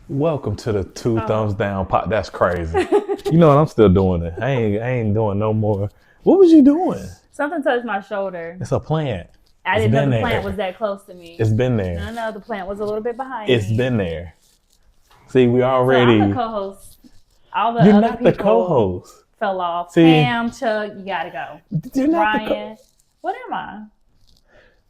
Welcome to the two thumbs down pot. That's crazy. You know what? I'm still doing it. I ain't doing no more. What was you doing? Something touched my shoulder. It's a plant. I didn't know the plant was that close to me. It's been there. No, the plant was a little bit behind It's me. been there. See, we already. So I'm the co-host. All the You're other not people the co-host. fell off. See, Pam, Chuck, you gotta go. You're not Ryan, what am I?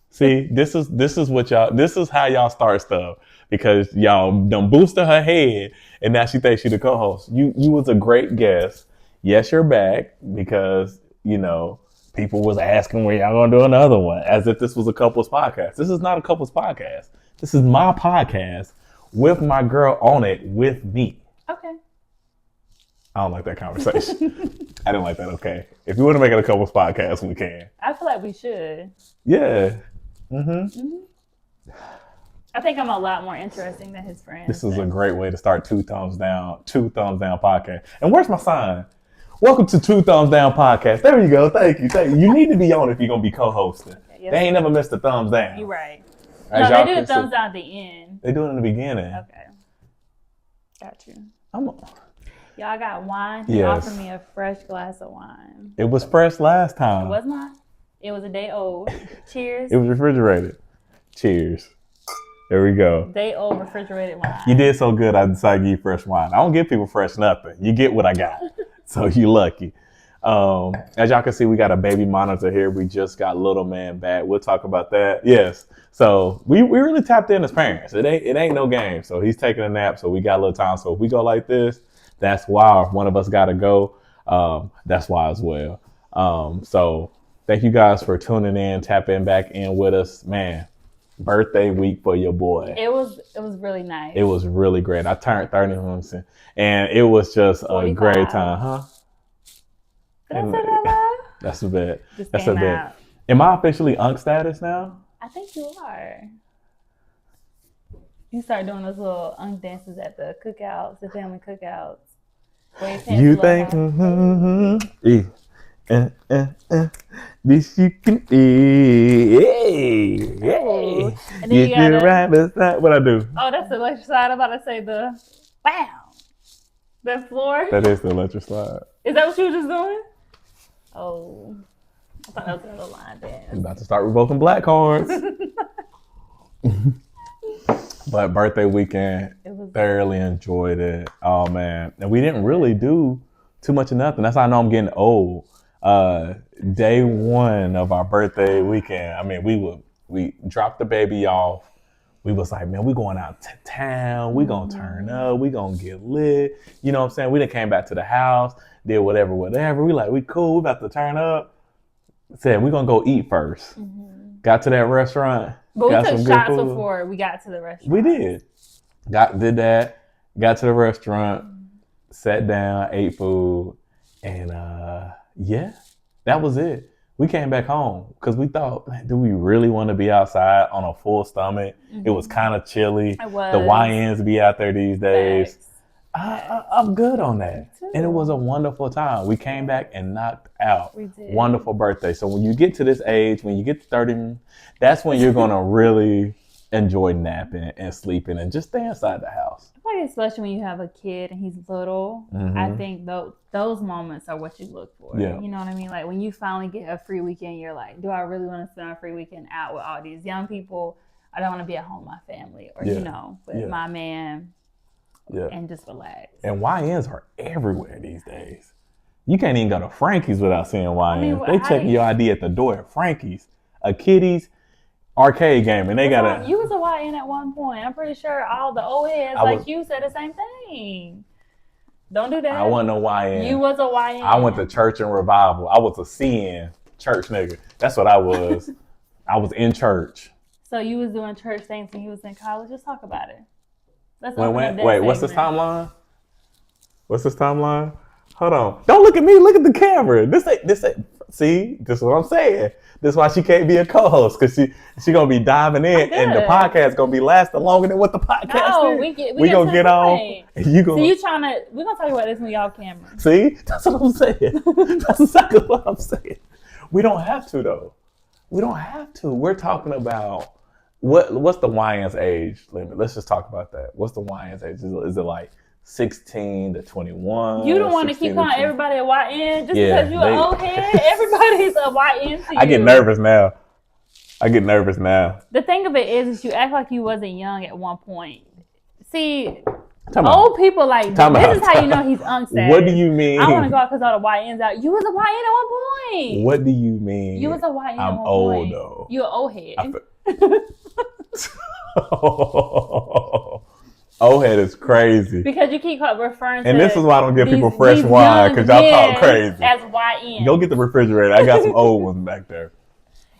See, this is what y'all. This is how y'all start stuff because y'all done boosted her head, and now she thinks she the co-host. You was a great guest. Yes, you're back because people was asking when y'all gonna do another one, as if this was a couples podcast. This is not a couples podcast. This is my podcast with my girl on it with me. Okay. I don't like that conversation. I didn't like that. Okay, if you want to make it a couples podcast, we can. I feel like we should. Yeah. I think I'm a lot more interesting than his friends. This is a great way to start two thumbs down podcast. And where's my sign? Welcome to Two Thumbs Down podcast. There you go. Thank you. You need to be on if you're gonna be co-hosting. Okay, yes, they ain't never missed a thumbs down. You're right. As no, they do the thumbs down at the end. They do it in the beginning. Okay. Got you. Y'all got wine? He offered me a fresh glass of wine. It was fresh last time. It was not. It was a day old. Cheers. It was refrigerated. Cheers. There we go. Day old refrigerated wine. You did so good, I decided to give you fresh wine. I don't give people fresh nothing. You get what I got. So you lucky. As y'all can see, we got a baby monitor here. We just got little man back. We'll talk about that. Yes. So we really tapped in as parents. It ain't no game. So he's taking a nap. So we got a little time. So if we go like this, that's why. If one of us got to go, that's why as well. So thank you guys for tuning in, tapping back in with us. Man, birthday week for your boy. It was really nice. It was really great. I turned 30 and it was just 45. A great time, huh? Did I say that loud? That's a bit. Just that's a bit. Out. Am I officially unk status now? I think you are. You start doing those little unk dances at the cookouts, the family cookouts. You think this you can hey. And then you gotta, right beside what I do. Oh, that's the electric slide. I'm about to say the bam. That floor. That is the electric slide. Is that what you were just doing? Oh, I thought that was another line dance. I'm about to start revoking black cards. But birthday weekend, thoroughly enjoyed it. Oh man, and we didn't really do too much of nothing. That's how I know I'm getting old. Day one of our birthday weekend, I mean, we dropped the baby off. We was like, man, we going out to town. We gonna turn up. We gonna get lit. You know what I'm saying? We done came back to the house, did whatever. We cool. We about to turn up. Said we gonna go eat first. Got to that restaurant. But we took shots before we got to the restaurant. We did. Did that. Got to the restaurant. Sat down, ate food, and yeah, that was it. We came back home because we thought, man, do we really want to be outside on a full stomach? It was kind of chilly. It was. The YNs be out there these days. I'm good on that. And it was a wonderful time. We came back and knocked out. We did. Wonderful birthday. So when you get to this age, when you get to 30, that's when you're going to really enjoy napping and sleeping and just stay inside the house. I think especially when you have a kid and he's little, I think those moments are what you look for. Yeah. You know what I mean? Like when you finally get a free weekend, you're like, do I really want to spend a free weekend out with all these young people? I don't want to be at home with my family or, with my man. Yeah. And just relax. And YNs are everywhere these days. You can't even go to Frankie's without seeing YNs. I mean, they checking your ID at the door at Frankie's, a kiddies arcade game, and they got You was a YN at one point. I'm pretty sure all the old heads you said the same thing. Don't do that. I wasn't no YN. You was a YN. I went to church and revival. I was a CN, church nigga. That's what I was. I was in church. So you was doing church things when you was in college. Let's talk about it. Wait, what's this timeline? Hold on. Don't look at me. Look at the camera. This ain't. See, this is what I'm saying. This is why she can't be a co-host, because she gonna be diving in, and the podcast gonna be lasting longer than what the podcast is. We gonna get on. And you gonna. So we're gonna talk about this when y'all camera. See, that's what I'm saying. That's exactly what I'm saying. We don't have to though. We don't have to. We're talking about What's the YN's age limit? Let's just talk about that. What's the YN's age? Is it like 16 to 21? You don't want to keep calling everybody a YN just because you're an old head. Everybody's a YN to you. I get nervous now. The thing of it is you act like you wasn't young at one point. See, old people like this is how you know he's unsaid. What do you mean? I want to go out because all the YNs out. You was a YN at one point. What do you mean? You was a YN I'm at one old point. though. You're an old head. Old head is crazy. Because you keep referring to. And this is why I don't give people fresh wine, because y'all talk crazy. As YN. Go get the refrigerator. I got some old ones back there.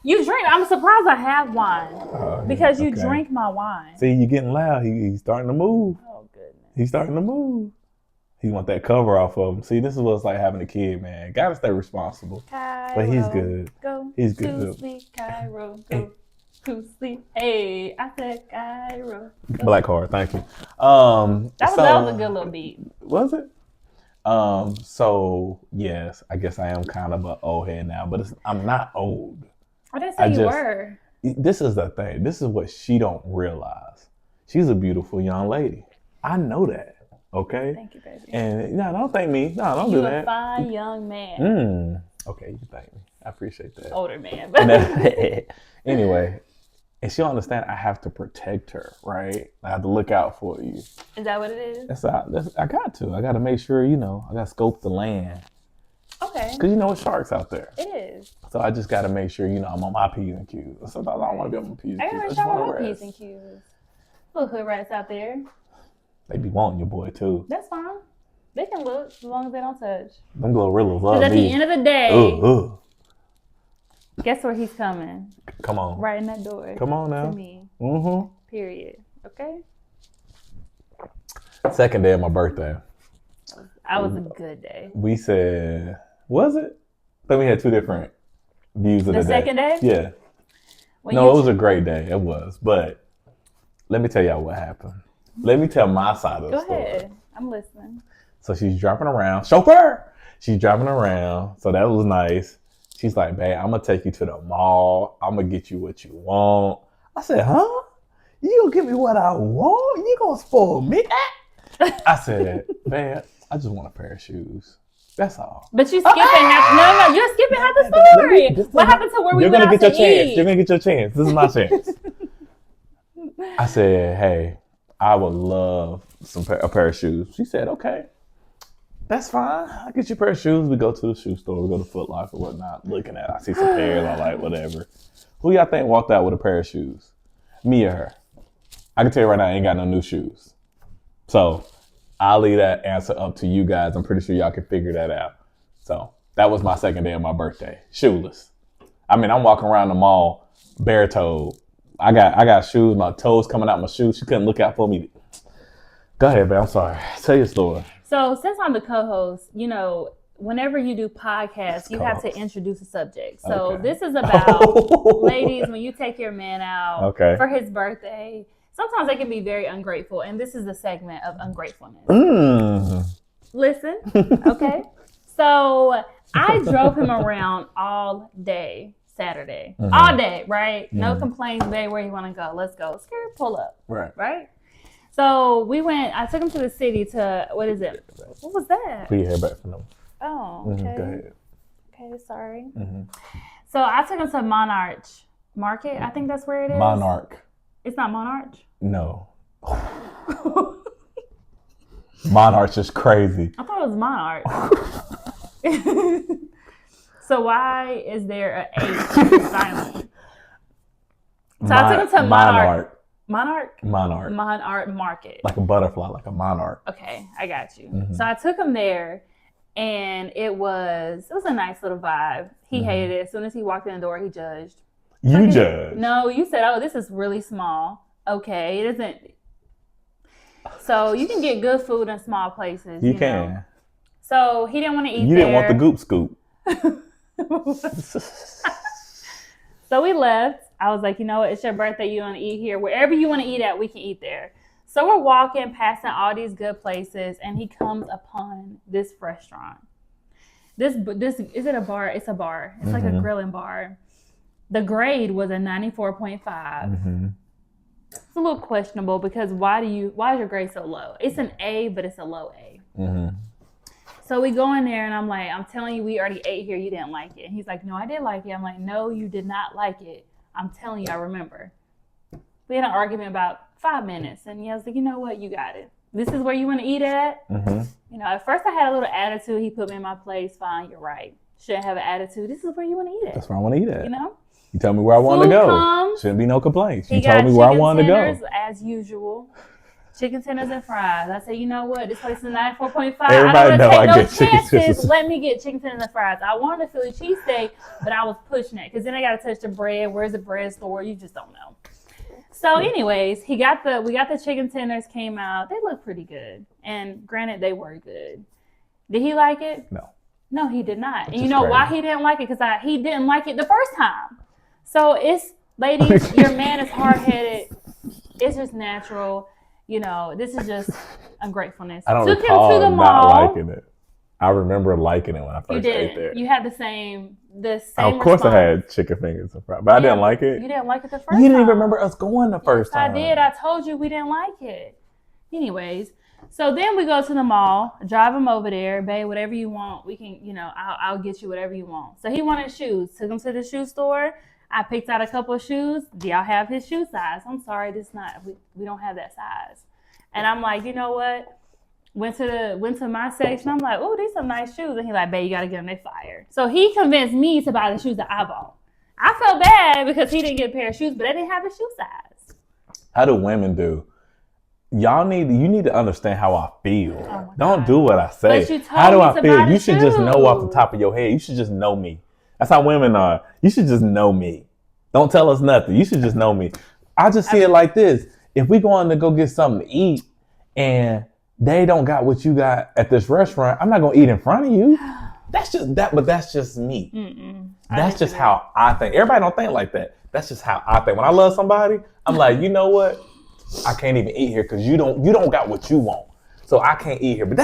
You drink. I'm surprised I have wine because you drink my wine. See, you're getting loud. He's starting to move. Oh goodness. He's starting to move. He want that cover off of him. See, this is what it's like having a kid, man. Gotta stay responsible. Cairo, but he's good. He's good. To sleep, Cairo. Go to sleep. Hey, I said Cairo. Black card. Thank you. That was a good little beat. Was it? So yes, I guess I am kind of an old head now, but I'm not old. I didn't say you were. This is the thing. This is what she don't realize. She's a beautiful young lady. I know that. Okay. Thank you, baby. And no, don't thank me. No, don't do that. You're a fine young man. Okay, you thank me. I appreciate that. Older man. Anyway, and she'll understand I have to protect her, right? I have to look out for you. Is that what it is? I got to. I got to make sure, I got to scope the land. Okay. Because it's sharks out there. It is. So I just got to make sure, I'm on my P's and Q's. Sometimes I don't want to be on my P's and Q's. I just want my P's and Q's. Little hood rats out there. They be wanting your boy, too. That's fine. They can look as long as they don't touch. Them gorillas love me. Because at the end of the day, guess where he's coming? Come on. Right in that door. Come on now. To me. Mm-hmm. Period. Okay? Second day of my birthday. That was a good day. We said, was it? I think we had two different views of the day. The second day? Yeah. No, it was a great day. It was. But let me tell y'all what happened. Let me tell my side of the story. Go ahead. I'm listening. So she's driving around. Chauffeur! She's driving around. So that was nice. She's like, babe, I'm going to take you to the mall. I'm going to get you what you want. I said, huh? You going to give me what I want? You going to spoil me? I said, babe, I just want a pair of shoes. That's all. But you skipping half. No, you're skipping half the story. What happened to where we went out to eat? You're going to get your chance. This is my chance. I said, hey, I would love a pair of shoes. She said, okay, that's fine. I'll get you a pair of shoes. We go to the shoe store. We go to Foot Locker or whatnot. Looking at it. I see some pairs. I like whatever. Who y'all think walked out with a pair of shoes? Me or her? I can tell you right now, I ain't got no new shoes. So I'll leave that answer up to you guys. I'm pretty sure y'all can figure that out. So that was my second day of my birthday. Shoeless. I mean, I'm walking around the mall bare-toed. I got shoes, my toes coming out my shoes. She couldn't look out for me. Go ahead, babe. I'm sorry. Tell your story. So since I'm the co-host, whenever you do podcasts, you have to introduce a subject. So this is about ladies, when you take your man out for his birthday, sometimes they can be very ungrateful. And this is the segment of ungratefulness. Listen, okay? So I drove him around all day. Saturday. All day, right? No complaints, babe, where you want to go? Let's go. Scary, pull up. Right? So we went, I took him to the city to, what is it? What was that? Put your hair back from them. Oh, okay. Go ahead. Okay, sorry. So I took him to Monarch Market. I think that's where it is. Monarch. It's not Monarch? No. Monarch is crazy. I thought it was Monarch. So why is there an H silent? So I took him to Monarch. Monarch Market. Like a butterfly, like a monarch. Okay, I got you. So I took him there, and it was a nice little vibe. He hated it. As soon as he walked in the door, he judged. You judged? No, you said, oh, this is really small. Okay, it isn't. So you can get good food in small places. You can. know? So he didn't want to eat there. You didn't want the goop scoop. So we left. I was like, it's your birthday. You want to eat here. Wherever you want to eat at, we can eat there. So we're walking, passing all these good places, and he comes upon this restaurant. This is it a bar? It's a bar. It's like a grilling bar. The grade was a 94.5. It's a little questionable because why is your grade so low? It's an A, but it's a low A. Mm-hmm. So we go in there and I'm like, I'm telling you, we already ate here. You didn't like it. And he's like, no, I did like it. I'm like, no, you did not like it. I'm telling you, I remember. We had an argument about 5 minutes. And I was like, you know what? You got it. This is where you want to eat at. Mm-hmm. You know, at first I had a little attitude. He put me in my place. Fine, you're right. Shouldn't have an attitude. This is where you want to eat at. That's where I want to eat at. You know? You tell me where I want to go. Shouldn't be no complaints. You told me where I wanted to go. As usual. Chicken tenders and fries. I said, you know what? This place is 94.5. Everybody know I get chicken tenders. Let me get chicken tenders and fries. I wanted a Philly cheesesteak, but I was pushing it because then I got to touch the bread. Where's the bread store? You just don't know. So, anyways, we got the chicken tenders, came out. They look pretty good, and granted, they were good. Did he like it? No, he did not. And you know why he didn't like it? Because he didn't like it the first time. So ladies, your man is hard-headed. It's just natural. You know, this is just ungratefulness. I don't recall not liking it. I remember liking it when I first ate there. You had the same Of course response. I had chicken fingers and fries, but I didn't like it. You didn't like it the first time. You didn't even remember us going the first time. I did. I told you we didn't like it. Anyways, so then we go to the mall, drive him over there. Babe, whatever you want, we can, I'll get you whatever you want. So he wanted shoes. Took him to the shoe store. I picked out a couple of shoes. Do y'all have his shoe size? I'm sorry, we don't have that size. And I'm like, you know what? Went to my section. I'm like, oh, these some nice shoes. And he's like, babe, you gotta get them. They fire. So he convinced me to buy the shoes that I bought. I felt bad because he didn't get a pair of shoes, but I didn't have a shoe size. How do women do? You need to understand how I feel. Don't do what I say. But you told how do me I to feel? buy the You should just know off the top of your head. You should just know me. That's how women are. You should just know me. Don't tell us nothing. You should just know me. I just see it like this. If we going to go get something to eat and they don't got what you got at this restaurant, I'm not going to eat in front of you. That's just me. That's just how I think. Everybody don't think like that. That's just how I think. When I love somebody, I'm like, you know what? I can't even eat here because you don't got what you want. So I can't eat here. But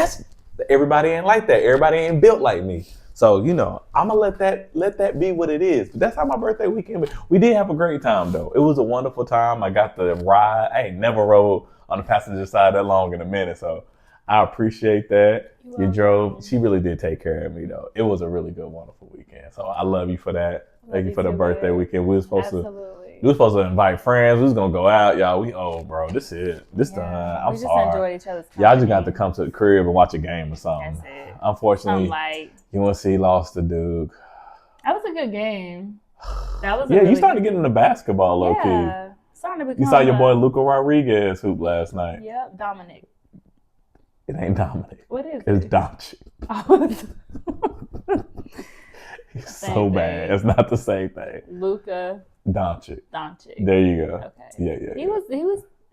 everybody ain't like that. Everybody ain't built like me. So, I'm going to let that be what it is. But that's how my birthday weekend was. We did have a great time, though. It was a wonderful time. I got to ride. I ain't never rode on the passenger side that long in a minute. So I appreciate that. You drove. She really did take care of me, though. It was a really good, wonderful weekend. So I love you for that. Thank you for the birthday weekend. We were supposed to invite friends. We was going to go out. Y'all, bro, this is it. This time. I'm sorry. We just enjoyed each other's company. Y'all just got to come to the crib and watch a game or something. That's it. Unfortunately, UNC lost to Duke. That was a good game. You started to get into basketball low key. Yeah, starting to become. You saw your boy Luca Rodriguez hoop last night. Yep, Dominic. It ain't Dominic. What is it? It's Doncic. He's so bad. It's not the same thing. Luca. Doncic. There you go. Okay. Yeah.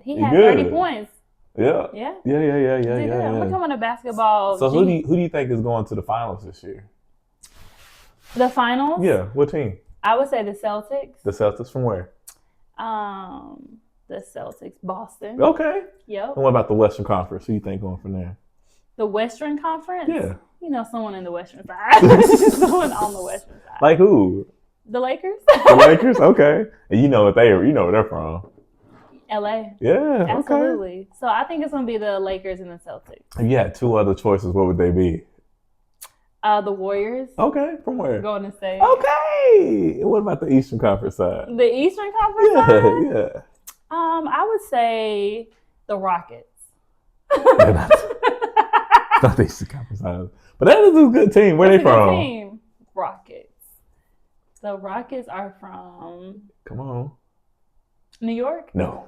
He had 30 points. Yeah. Yeah. Yeah. I'm becoming a basketball. So who do you think is going to the finals this year? The finals? Yeah. What team? I would say the Celtics. The Celtics from where? The Celtics, Boston. Okay. Yep. And what about the Western Conference? Who you think going from there? The Western Conference? Yeah. Someone in the Western side. Someone on the Western side. Like who? The Lakers. The Lakers? Okay. And you know where they're from. LA. Yeah. Absolutely. Okay. So I think it's going to be the Lakers and the Celtics. If you had two other choices, what would they be? The Warriors. Okay. From where? Golden State. Okay. And what about the Eastern Conference side? The Eastern Conference side? Yeah. I would say the Rockets. Not the Eastern Conference side. But that is a good team. Where are they from? Good team. Rockets. The Rockets are from... Come on. New York? No.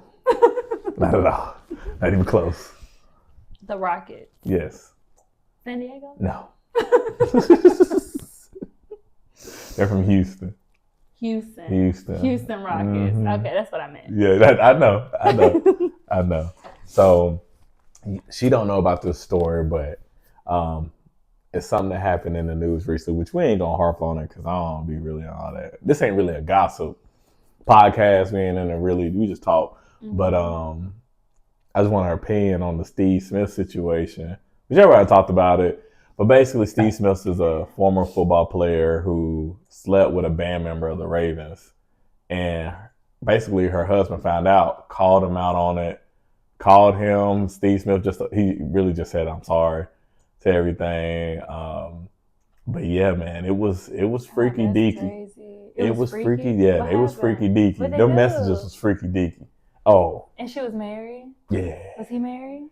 Not at all. Not even close. The Rockets? Yes. San Diego? No. They're from Houston. Houston Rockets. Mm-hmm. Okay, that's what I meant. Yeah, I know. So she don't know about this story, but it's something that happened in the news recently, which we ain't gonna harp on it because I don't be really on all that. This ain't really a gossip podcast. We just talk. Mm-hmm. But I just want her opinion on the Steve Smith situation. Which everybody talked about it. But basically, Steve Smith is a former football player who slept with a band member of the Ravens. And basically her husband found out, called him out on it, called him. Steve Smith he really just said, I'm sorry to everything. But yeah, man, it was freaky deaky. Crazy. It was freaky. Yeah, it was freaky deaky. Their messages was freaky deaky. Oh. And she was married? Yeah. Was he married?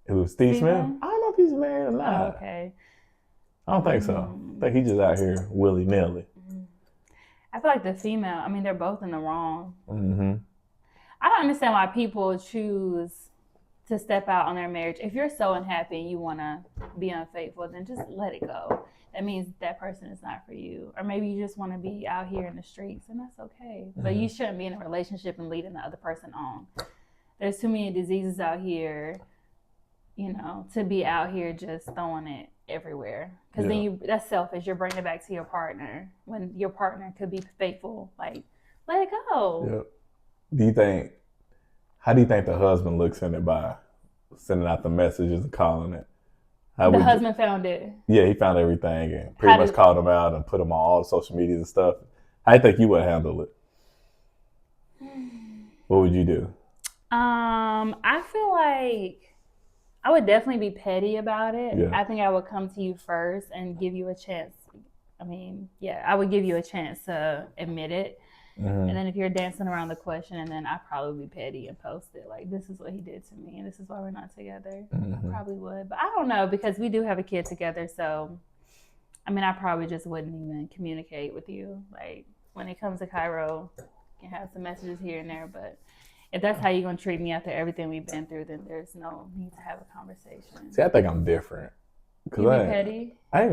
It was Steve Smith? I don't know if he's married or not. Oh, okay. I don't think so. I think he's just out here willy-nilly. I feel like the female, I mean, they're both in the wrong. Mm-hmm. I don't understand why people choose to step out on their marriage. If you're so unhappy and you want to be unfaithful, then just let it go. That means that person is not for you. Or maybe you just want to be out here in the streets, and that's okay. Mm-hmm. But you shouldn't be in a relationship and leading the other person on. There's too many diseases out here, to be out here just throwing it everywhere. Because then that's selfish. You're bringing it back to your partner when your partner could be faithful. Like, let it go. Yep. How do you think the husband looks in it by sending out the messages and calling it? The husband found it. Yeah, he found everything and pretty much called him out and put him on all the social media and stuff. How do you think you would handle it? What would you do? I feel like I would definitely be petty about it. Yeah. I think I would come to you first and give you a chance. I would give you a chance to admit it. Mm-hmm. And then if you're dancing around the question, and then I'd probably be petty and post it. Like, this is what he did to me, and this is why we're not together. Mm-hmm. I probably would. But I don't know, because we do have a kid together. So, I probably just wouldn't even communicate with you. Like, when it comes to Cairo, you can have some messages here and there. But if that's how you're going to treat me after everything we've been through, then there's no need to have a conversation. See, I think I'm different. You be petty? I'm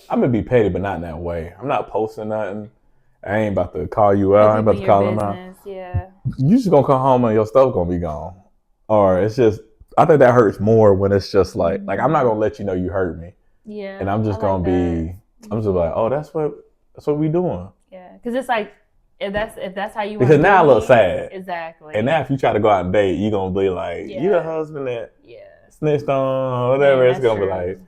going to be petty, but not in that way. I'm not posting nothing. I ain't about to call you out. I ain't about to call them out. Yeah. You just going to come home and your stuff going to be gone. Or it's just, I think that hurts more when it's just like I'm not going to let you know you hurt me. Yeah. And I'm just going to be, I'm just like, oh, that's what we doing. Yeah. Because it's like, if that's how you want because now I look sad. Exactly. And now if you try to go out and date, you're going to be like, you the husband that snitched on or whatever. It's going to be like.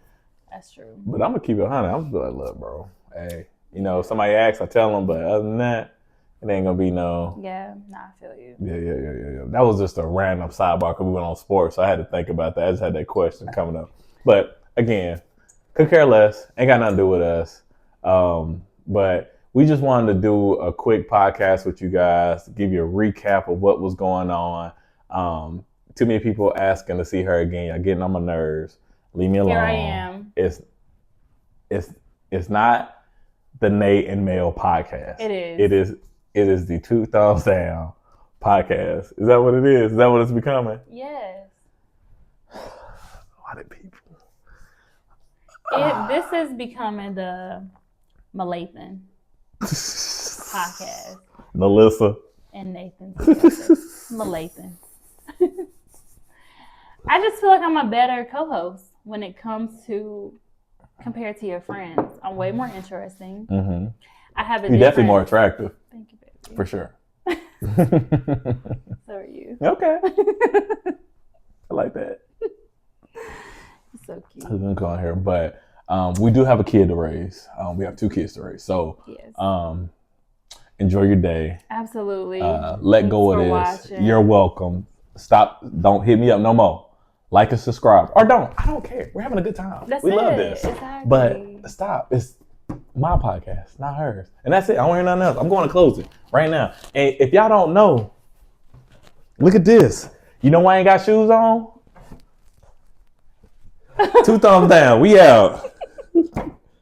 That's true. But I'm going to keep it 100. I'm going to be like, look, bro, hey. If somebody asks, I tell them, but other than that, it ain't gonna be no. Yeah, I feel you. Yeah. That was just a random sidebar because we went on sports, so I had to think about that. I just had that question coming up. But again, could care less. Ain't got nothing to do with us. But we just wanted to do a quick podcast with you guys, give you a recap of what was going on. Too many people asking to see her again. Y'all getting on my nerves. Leave me alone. Here I am. It's not the Nate and Mel podcast. It is. It is the 2 Thumbs Down podcast. Is that what it is? Is that what it's becoming? Yes. Why did people? This is becoming the Malathan podcast. Melissa and Nathan. Malathan. I just feel like I'm a better co-host when it comes to compared to your friends. I'm way more interesting. Mm-hmm. You're definitely more attractive. Thank you, baby. For sure. So are you. Okay. I like that. So cute. I'm gonna go on here, but we do have a kid to raise. We have 2 kids to raise. So enjoy your day. Absolutely. Let go of this. Watching. You're welcome. Stop. Don't hit me up no more. Like and subscribe. Or don't. I don't care. We're having a good time. We love this. Exactly. But stop. It's my podcast, not hers. And that's it. I don't hear nothing else. I'm going to close it right now. And if y'all don't know, look at this. You know why I ain't got shoes on? 2 thumbs down. We out.